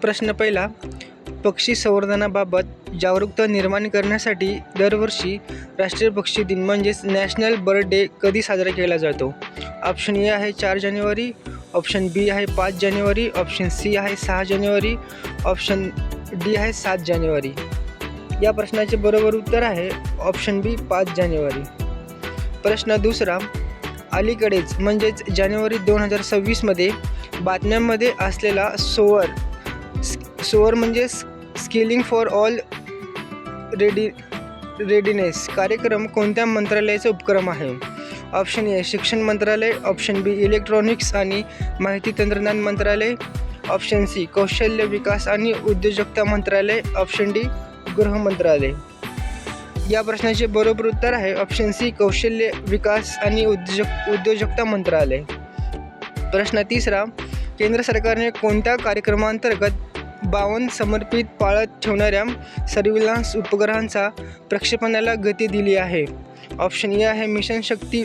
प्रश्न पहिला, पक्षी संवर्धनाबाबत जागरूकता निर्माण करण्यासाठी दरवर्षी राष्ट्रीय पक्षी दिन म्हणजेच नॅशनल बर्ड डे कधी साजरा केला जातो? ऑप्शन ए आहे 4 जानेवारी, ऑप्शन बी आहे 5 जानेवारी, ऑप्शन सी आहे 6 जानेवारी, ऑप्शन डी आहे 7 जानेवारी. या प्रश्नाचे बरोबर उत्तर आहे ऑप्शन बी 5 जानेवारी. प्रश्न दुसरा, अलीकडेच म्हणजेच जानेवारी 2026मध्ये बातम्यांमध्ये असलेला सोअर म्हणजे स्किलिंग फॉर ऑल रेडीनेस कार्यक्रम कोणत्या मंत्रालयाचा उपक्रम आहे? ऑप्शन ए शिक्षण मंत्रालय, ऑप्शन बी इलेक्ट्रॉनिक्स आणि माहिती तंत्रज्ञान मंत्रालय, ऑप्शन सी कौशल्य विकास आणि उद्योजकता मंत्रालय, ऑप्शन डी गृह मंत्रालय. या प्रश्नाचे बरोबर उत्तर आहे ऑप्शन सी कौशल्य विकास आणि उद्योजकता मंत्रालय. प्रश्न तिसरा, केंद्र सरकारने कोणत्या कार्यक्रमांतर्गत 52 समर्पित पाळत ठेवणाऱ्या सर्व्हिलन्स उपग्रहांचा प्रक्षेपणाला गती दिली आहे? ऑप्शन ए आहे मिशन शक्ती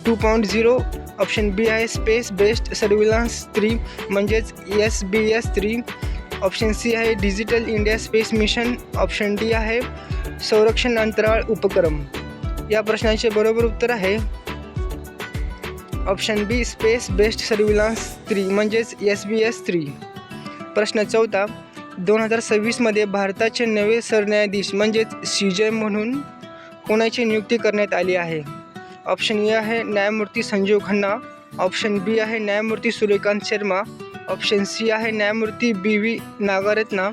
2.0, ऑप्शन बी आहे स्पेस बेस्ड सर्व्हिलन्स 3 म्हणजेच SBS-3, ऑप्शन सी आहे digital India space mission, option D आहे संरक्षण अंतराळ उपक्रम. या प्रश्नाचे बरोबर उत्तर आहे ऑप्शन बी स्पेस बेस्ड सर्व्हिलन्स 3 म्हणजेच SBS-3. प्रश्न चौथा, 2026मध्ये भारताचे नवे सरन्यायाधीश म्हणजेच CJ म्हणून कोणाची नियुक्ती करण्यात आली आहे? ऑप्शन ए आहे न्यायमूर्ती संजीव खन्ना, ऑप्शन बी आहे न्यायमूर्ती सूर्यकांत शर्मा, ऑप्शन सी आहे न्यायमूर्ती BV नागरत्ना,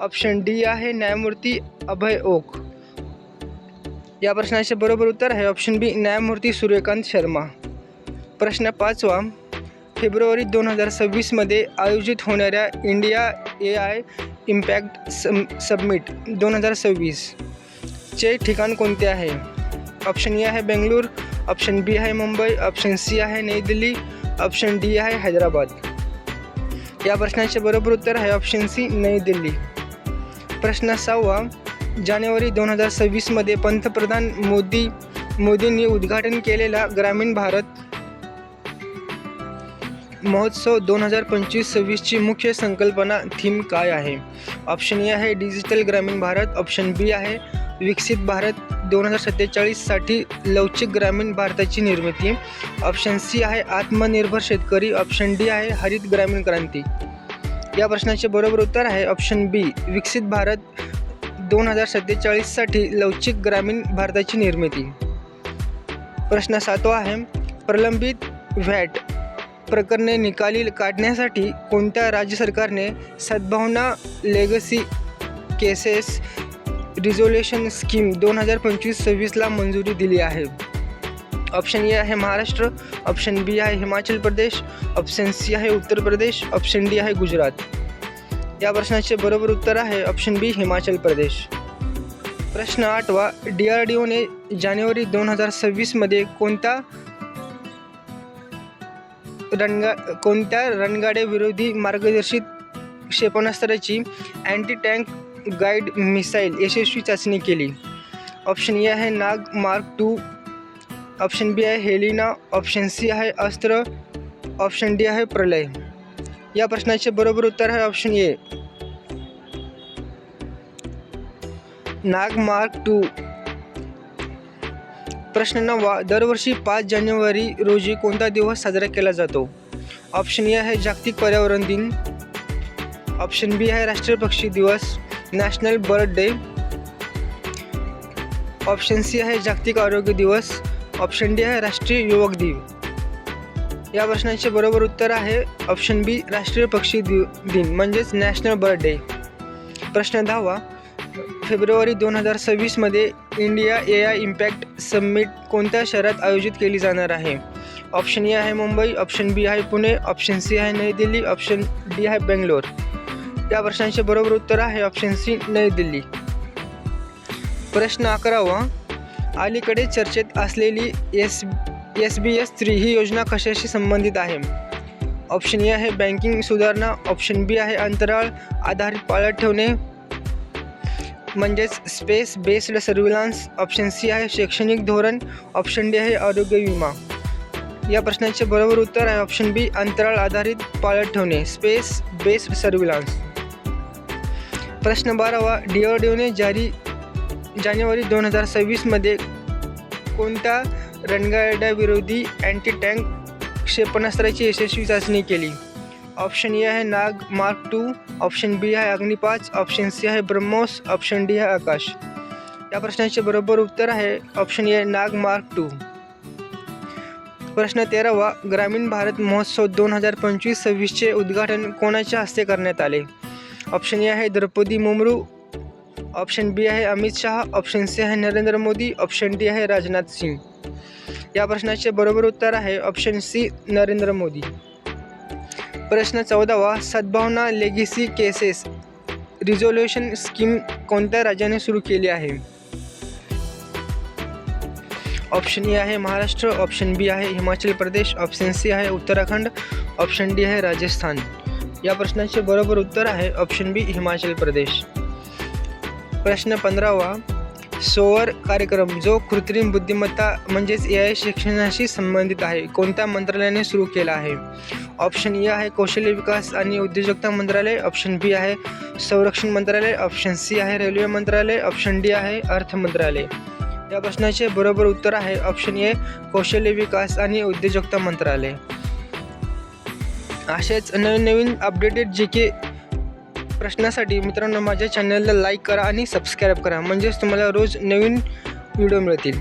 ऑप्शन डी आहे न्यायमूर्ती अभय ओक. या प्रश्नाचे बरोबर उत्तर आहे ऑप्शन बी न्यायमूर्ती सूर्यकांत शर्मा. प्रश्न पाचवा, फेब्रुवारी 2026मध्ये आयोजित होणाऱ्या इंडिया AI इम्पॅक्ट समिट 2026 चे ठिकाण कोणते आहे? ऑप्शन ए आहे बेंगळूर, ऑप्शन बी आहे मुंबई, ऑप्शन सी आहे नई दिल्ली, ऑप्शन डी आहे हैदराबाद. या प्रश्नाचे बरोबर उत्तर आहे ऑप्शन सी नई दिल्ली. प्रश्न सहावा, जानेवारी 2026मध्ये पंतप्रधान मोदींनी उद्घाटन केलेला ग्रामीण भारत महोत्सव 2025-26ची मुख्य संकल्पना थीम काय आहे? ऑप्शन ए आहे डिजिटल ग्रामीण भारत, ऑप्शन बी आहे विकसित भारत 2047साठी लवचिक ग्रामीण भारताची निर्मिती, ऑप्शन सी आहे आत्मनिर्भर शेतकरी, ऑप्शन डी आहे हरित ग्रामीण क्रांती. या प्रश्नाचे बरोबर उत्तर आहे ऑप्शन बी विकसित भारत 2047साठी लवचिक ग्रामीण भारताची निर्मिती. प्रश्न सातवा आहे, प्रलंबित व्हॅट प्रकरणे निकाली काढण्यासाठी कोणत्या राज्य सरकारने सद्भावना लेगसी केसेस रिझोल्यूशन स्कीम 2025-26ला मंजुरी दिली आहे? ऑप्शन ए आहे महाराष्ट्र, ऑप्शन बी आहे हिमाचल प्रदेश, ऑप्शन सी आहे उत्तर प्रदेश, ऑप्शन डी आहे गुजरात. या प्रश्नाचे बरोबर उत्तर आहे ऑप्शन बी हिमाचल प्रदेश. प्रश्न आठवा, DRDOने जानेवारी 2026मध्ये कोणत्या रणगाडे विरोधी मार्गदर्शित क्षेपणास्त्राची अँटी टँक गाईड मिसाईल यशस्वी चाचणी केली? ऑप्शन ए आहे नाग मार्क 2, ऑप्शन बी आहे हेलिना, ऑप्शन सी आहे अस्त्र, ऑप्शन डी आहे प्रलय. या प्रश्नाचे बरोबर उत्तर आहे ऑप्शन ए नाग मार्क 2. प्रश्न 9वा, दरवर्षी 5 जानेवारी रोजी कोणता दिवस साजरा केला जातो? ऑप्शन ए आहे जागतिक पर्यावरण दिन, ऑप्शन बी आहे राष्ट्रीय पक्षी दिवस national bird day, option C आहे जागतिक आरोग्य दिवस, ऑप्शन डी आहे राष्ट्रीय युवक दिन. या प्रश्नाचे बरोबर उत्तर आहे ऑप्शन बी राष्ट्रीय पक्षी दिन म्हणजेच नॅशनल बर्ड डे. प्रश्न 10वा, फेब्रुवारी 2026मध्ये इंडिया AI इम्पॅक्ट समिट कोणत्या शहरात आयोजित केली जाणार आहे? ऑप्शन ए आहे मुंबई, ऑप्शन बी आहे पुणे, ऑप्शन सी आहे नई दिल्ली, ऑप्शन डी आहे बेंगलोर. या प्रश्नाचे बरोबर उत्तर आहे ऑप्शन सी नई दिल्ली. प्रश्न 11वा, अलीकडे चर्चेत असलेली SBS-3 ही योजना कशाशी संबंधित आहे? ऑप्शन ए आहे बँकिंग सुधारणा, ऑप्शन बी आहे अंतराळ आधारित पाळत ठेवणे म्हणजेच space based surveillance, option C आहे शैक्षणिक धोरण, ऑप्शन डी आहे आरोग्य विमा. या प्रश्नाचे बरोबर उत्तर आहे ऑप्शन बी अंतराळ आधारित पाळत ठेवणे स्पेस बेस्ड सर्व्हिलन्स. प्रश्न 12वा, DRDOने जानेवारी 2026मध्ये कोणत्या रणगाड्याविरोधी अँटी टँक क्षेपणास्त्राची यशस्वी चाचणी केली? ऑप्शन ए आहे नाग मार्क 2, ऑप्शन बी आहे अग्नि 5, ऑप्शन सी आहे ब्रह्मोस, ऑप्शन डी आहे आकाश. या प्रश्नाचे बरोबर उत्तर आहे ऑप्शन ए नाग मार्क 2. प्रश्न 13वा, ग्रामीण भारत महोत्सव 2025-26चे उद्घाटन कोणाच्या हस्ते करण्यात आले? ऑप्शन ए आहे द्रौपदी मुर्मू, ऑप्शन बी आहे अमित शहा, ऑप्शन सी आहे नरेंद्र मोदी, ऑप्शन डी आहे राजनाथ सिंग. या प्रश्नाचे बरोबर उत्तर आहे ऑप्शन सी नरेंद्र मोदी. प्रश्न 14वा, सद्भावना लेगेसी केसेस रिझोल्यूशन स्कीम कोणत्या राज्याने सुरू केली आहे? ऑप्शन ए आहे महाराष्ट्र, ऑप्शन बी आहे हिमाचल प्रदेश, ऑप्शन सी आहे उत्तराखंड, ऑप्शन डी आहे राजस्थान. या प्रश्नाचे बरोबर उत्तर आहे ऑप्शन बी हिमाचल प्रदेश. प्रश्न 15वा, सोअर कार्यक्रम जो कृत्रिम बुद्धिमत्ता म्हणजेच AI शिक्षणाशी संबंधित आहे कोणत्या मंत्रालयाने सुरू केला आहे? ऑप्शन ए आहे कौशल्य विकास आणि उद्योजकता मंत्रालय, ऑप्शन बी आहे संरक्षण मंत्रालय, ऑप्शन सी आहे रेल्वे मंत्रालय, ऑप्शन डी आहे अर्थ मंत्रालय. या प्रश्नाचे बरोबर उत्तर आहे ऑप्शन ए कौशल्य विकास आणि उद्योजकता मंत्रालय. असेच नवीन अपडेटेड GK प्रश्नासाठी मित्रांनो माझ्या चॅनलला लाईक करा आणि सबस्क्राईब करा, म्हणजेच तुम्हाला रोज नवीन व्हिडिओ मिळतील.